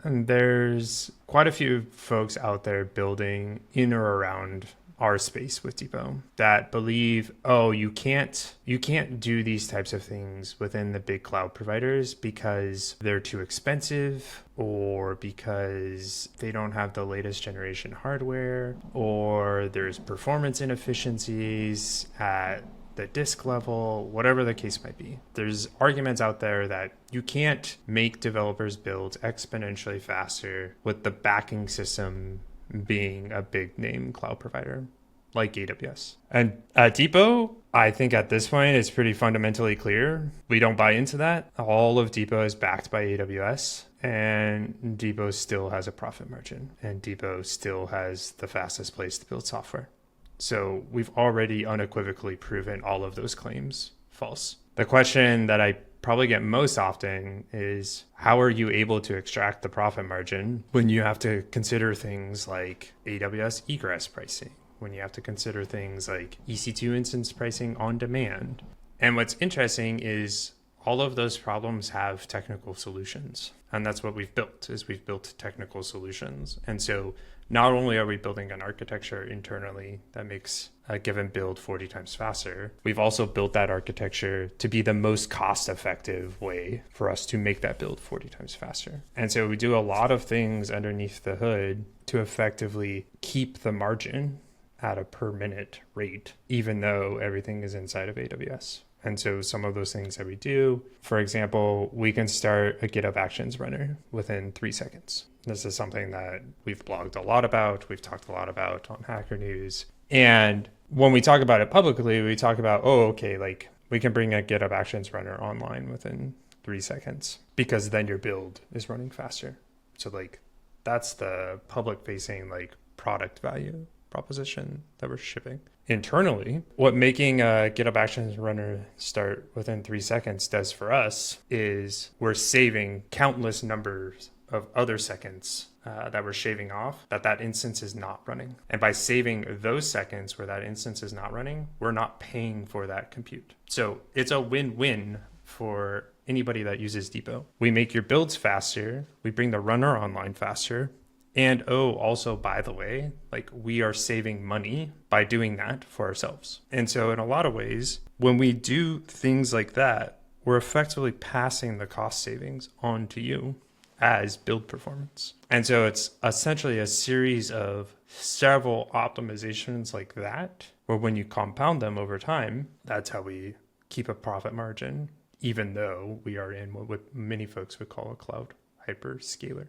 And there's quite a few folks out there building in or around our space with Depot that believe, oh, you can't do these types of things within the big cloud providers because they're too expensive, or because they don't have the latest generation hardware, or there's performance inefficiencies at the disk level, whatever the case might be. There's arguments out there that you can't make developers build exponentially faster with the backing system being a big name cloud provider like AWS. And at Depot, I think at this point it's pretty fundamentally clear. We don't buy into that. All of Depot is backed by AWS, and Depot still has a profit margin, and Depot still has the fastest place to build software. So we've already unequivocally proven all of those claims false. The question that I probably get most often is, how are you able to extract the profit margin when you have to consider things like AWS egress pricing, when you have to consider things like EC2 instance pricing on demand? And what's interesting is all of those problems have technical solutions. And that's what we've built, is we've built technical solutions. And so not only are we building an architecture internally that makes a given build 40 times faster, we've also built that architecture to be the most cost-effective way for us to make that build 40 times faster. And so we do a lot of things underneath the hood to effectively keep the margin at a per minute rate, even though everything is inside of AWS. And so some of those things that we do, for example, we can start a GitHub Actions runner within 3 seconds. This is something that we've blogged a lot about, we've talked a lot about on Hacker News. And when we talk about it publicly, we talk about, oh, okay, like we can bring a GitHub Actions runner online within 3 seconds because then your build is running faster. So like that's the public facing like product value proposition that we're shipping. Internally, what making a GitHub Actions runner start within 3 seconds does for us is we're saving countless numbers of other seconds that we're shaving off that instance is not running. And by saving those seconds where that instance is not running, we're not paying for that compute. So it's a win-win for anybody that uses Depot. We make your builds faster, we bring the runner online faster, and also, by the way, like we are saving money by doing that for ourselves. And so in a lot of ways, when we do things like that, we're effectively passing the cost savings on to you as build performance. And so it's essentially a series of several optimizations like that, where when you compound them over time, that's how we keep a profit margin, even though we are in what many folks would call a cloud hyperscaler.